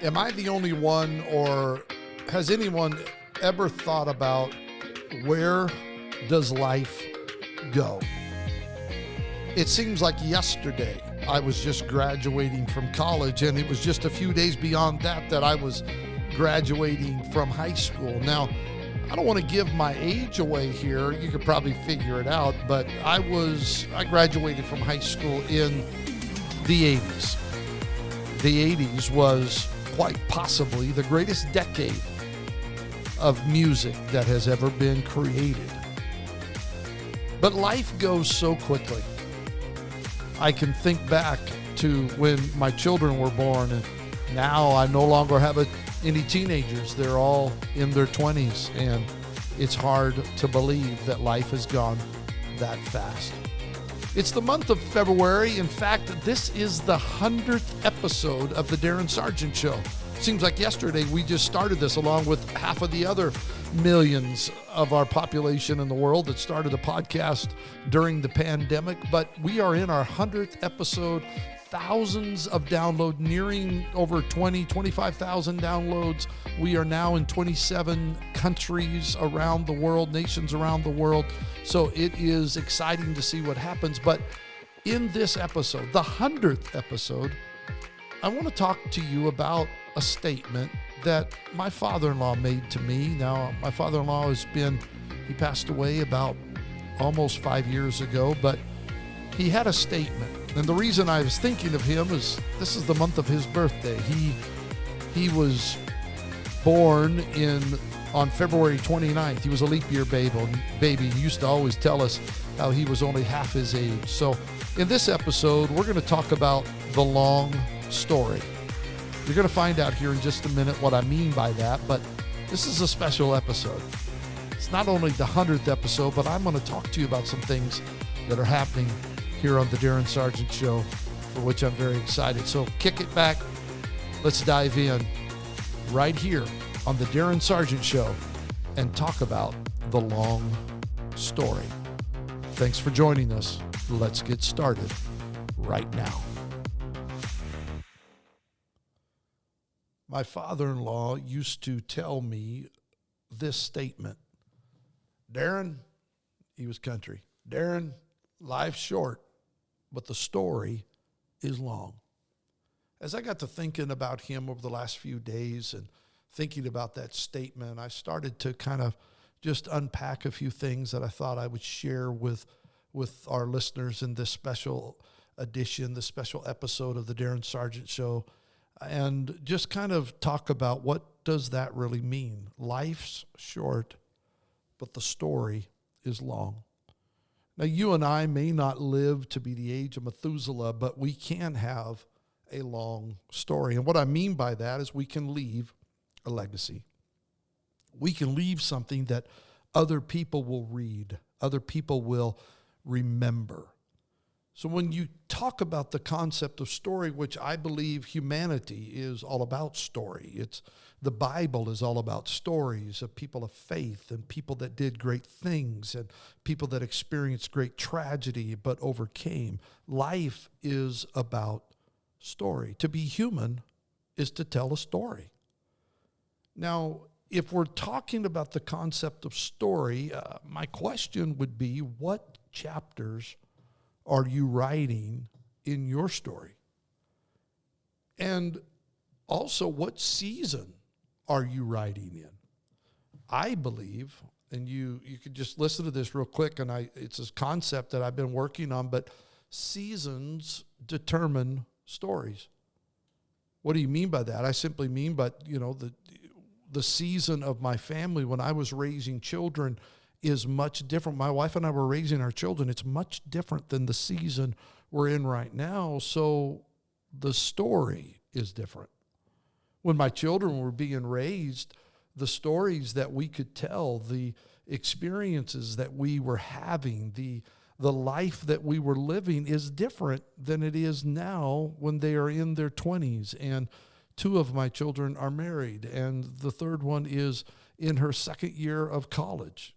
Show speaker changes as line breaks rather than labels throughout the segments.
Am I the only one, or has anyone ever thought about where does life go? It seems like yesterday I was just graduating from college, and it was just a few days beyond that I was graduating from high school. Now, I don't want to give my age away here. You could probably figure it out, but I graduated from high school in the 80s. The 80s was quite possibly the greatest decade of music that has ever been created. But life goes so quickly. I can think back to when my children were born, and now I no longer have any teenagers. They're all in their 20s, and it's hard to believe that life has gone that fast. It's the month of February. In fact, this is the 100th episode of the Darin Sargent Show. Seems like yesterday we just started this, along with half of the other millions of our population in the world that started a podcast during the pandemic. But we are in our 100th episode, thousands of downloads, nearing over 25,000 downloads. We are now in 27 countries around the world, nations around the world. So it is exciting to see what happens. But in this episode, the 100th episode, I want to talk to you about a statement that my father-in-law made to me. Now, my father-in-law he passed away about almost 5 years ago, but he had a statement. And the reason I was thinking of him is this is the month of his birthday. He was born on February 29th. He was a leap year baby. He used to always tell us how he was only half his age. So in this episode, we're going to talk about the long story. You're going to find out here in just a minute what I mean by that, but this is a special episode. It's not only the 100th episode, but I'm going to talk to you about some things that are happening here on the Darin Sargent Show, for which I'm very excited. So kick it back. Let's dive in right here on the Darin Sargent Show and talk about the long story. Thanks for joining us. Let's get started right now. My father-in-law used to tell me this statement. Darin, he was country. Darin, life's short, but the story is long. As I got to thinking about him over the last few days and thinking about that statement, I started to kind of just unpack a few things that I thought I would share with our listeners in this special edition, this special episode of the Darin Sargent Show, and just kind of talk about what does that really mean. Life's short, but the story is long. Now, you and I may not live to be the age of Methuselah, but we can have a long story. And what I mean by that is we can leave a legacy. We can leave something that other people will read, other people will remember. So when you talk about the concept of story, which I believe humanity is all about story, the Bible is all about stories of people of faith and people that did great things and people that experienced great tragedy but overcame. Life is about story. To be human is to tell a story. Now, if we're talking about the concept of story, my question would be, what chapters are you writing in your story? And also, what season are you writing in? I believe, and you could just listen to this real quick, and it's a concept that I've been working on, but seasons determine stories. What do you mean by that? I simply mean, the season of my family when I was raising children is much different. My wife and I were raising our children. It's much different than the season we're in right now. So the story is different. When my children were being raised, the stories that we could tell, the experiences that we were having, the life that we were living is different than it is now when they are in their 20s. And 2 of my children are married, and the third one is in her second year of college.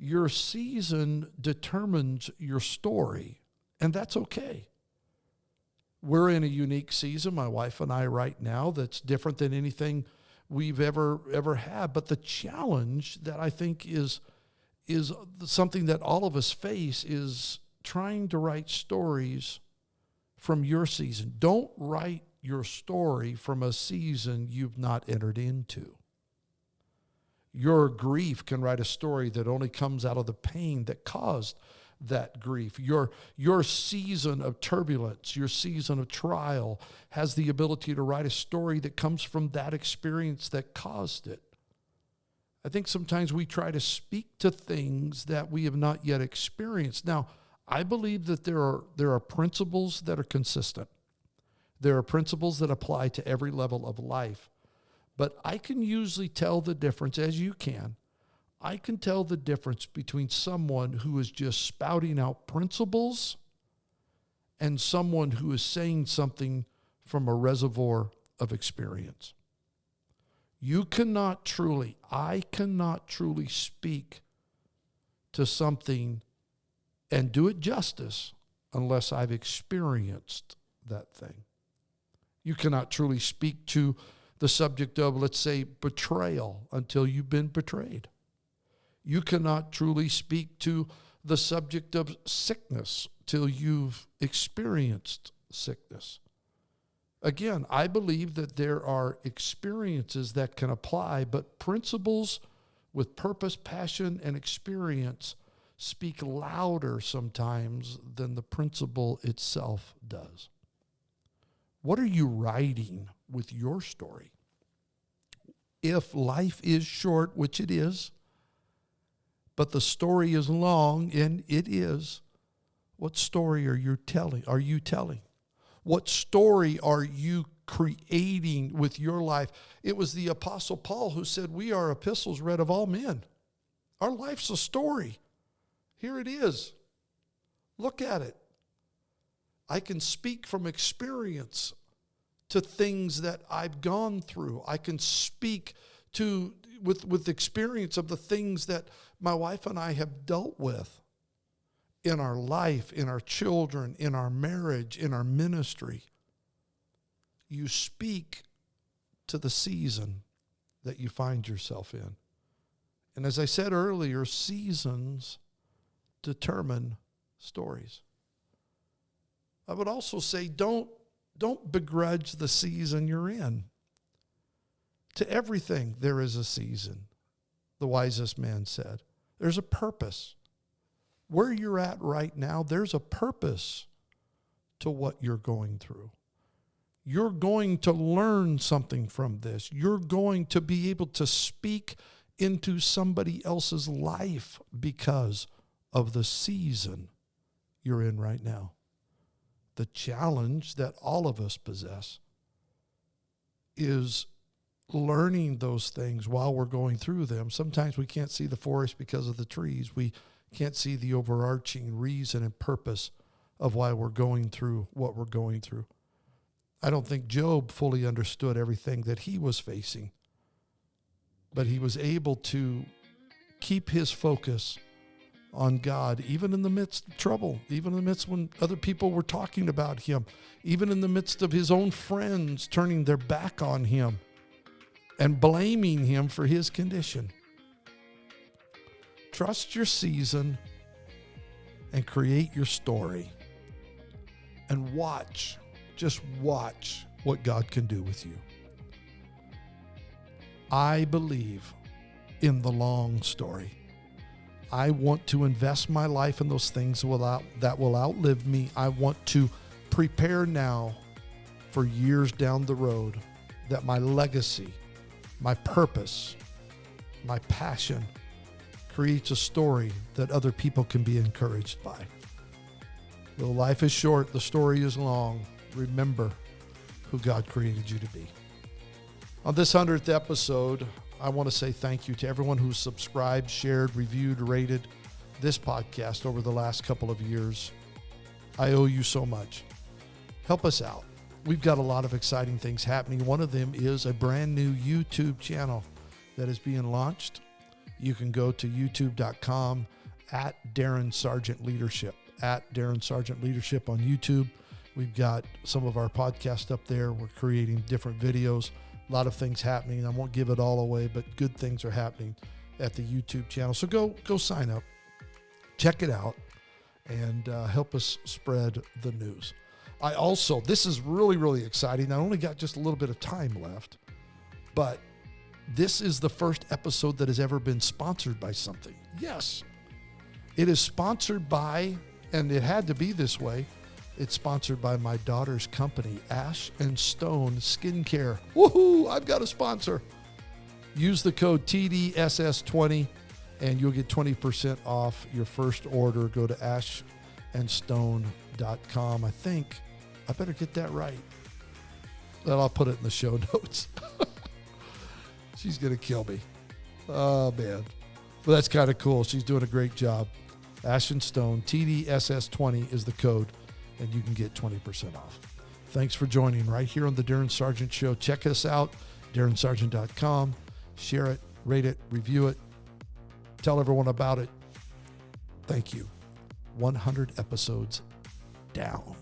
Your season determines your story, and that's okay. We're in a unique season, my wife and I right now, that's different than anything we've ever had. But the challenge that I think is something that all of us face is trying to write stories from your season. Don't write your story from a season you've not entered into. Your grief can write a story that only comes out of the pain that caused that grief. Your season of turbulence, your season of trial has the ability to write a story that comes from that experience that caused it. I think sometimes we try to speak to things that we have not yet experienced. Now, I believe that there are principles that are consistent. There are principles that apply to every level of life. But I can usually tell the difference, as you can. I can tell the difference between someone who is just spouting out principles and someone who is saying something from a reservoir of experience. I cannot truly speak to something and do it justice unless I've experienced that thing. You cannot truly speak to the subject of, let's say, betrayal until you've been betrayed. You cannot truly speak to the subject of sickness till you've experienced sickness. Again, I believe that there are experiences that can apply, but principles with purpose, passion, and experience speak louder sometimes than the principle itself does. What are you writing with your story? If life is short, which it is, but the story is long, and it is, what story are you telling? What story are you creating with your life? It was the Apostle Paul who said, we are epistles read of all men. Our life's a story. Here it is. Look at it. I can speak from experience to things that I've gone through. I can speak with experience of the things that my wife and I have dealt with in our life, in our children, in our marriage, in our ministry. You speak to the season that you find yourself in. And as I said earlier, seasons determine stories. I would also say don't begrudge the season you're in. To everything there is a season, the wisest man said. There's a purpose. Where you're at right now, there's a purpose to what you're going through. You're going to learn something from this. You're going to be able to speak into somebody else's life because of the season you're in right now. The challenge that all of us possess is learning those things while we're going through them. Sometimes we can't see the forest because of the trees. We can't see the overarching reason and purpose of why we're going through what we're going through. I don't think Job fully understood everything that he was facing, but he was able to keep his focus on God, even in the midst of trouble, even in the midst when other people were talking about him, even in the midst of his own friends turning their back on him and blaming him for his condition. Trust your season and create your story. And just watch what God can do with you. I believe in the long story. I want to invest my life in those things that will outlive me. I want to prepare now for years down the road that my legacy, my purpose, my passion creates a story that other people can be encouraged by. Though life is short, the story is long. Remember who God created you to be. On this 100th episode, I want to say thank you to everyone who subscribed, shared, reviewed, rated this podcast over the last couple of years. I owe you so much. Help us out. We've got a lot of exciting things happening. One of them is a brand new YouTube channel that is being launched. You can go to youtube.com @Darin Sargent Leadership, @Darin Sargent Leadership on YouTube. We've got some of our podcast up there. We're creating different videos. A lot of things happening. I won't give it all away, but good things are happening at the YouTube channel. So go sign up, check it out, and help us spread the news. I also, this is really, really exciting. I only got just a little bit of time left, but this is the first episode that has ever been sponsored by something. Yes, it is sponsored by, and it had to be this way, it's sponsored by my daughter's company, Ash and Stone Skincare. Woohoo! I've got a sponsor. Use the code TDSS20 and you'll get 20% off your first order. Go to ashandstone.com. I think I better get that right. Well, I'll put it in the show notes. She's going to kill me. Oh, man. But that's kind of cool. She's doing a great job. Ash and Stone, TDSS20 is the code, and you can get 20% off. Thanks for joining right here on the Darin Sargent Show. Check us out, darinsargent.com. Share it, rate it, review it. Tell everyone about it. Thank you. 100 episodes down.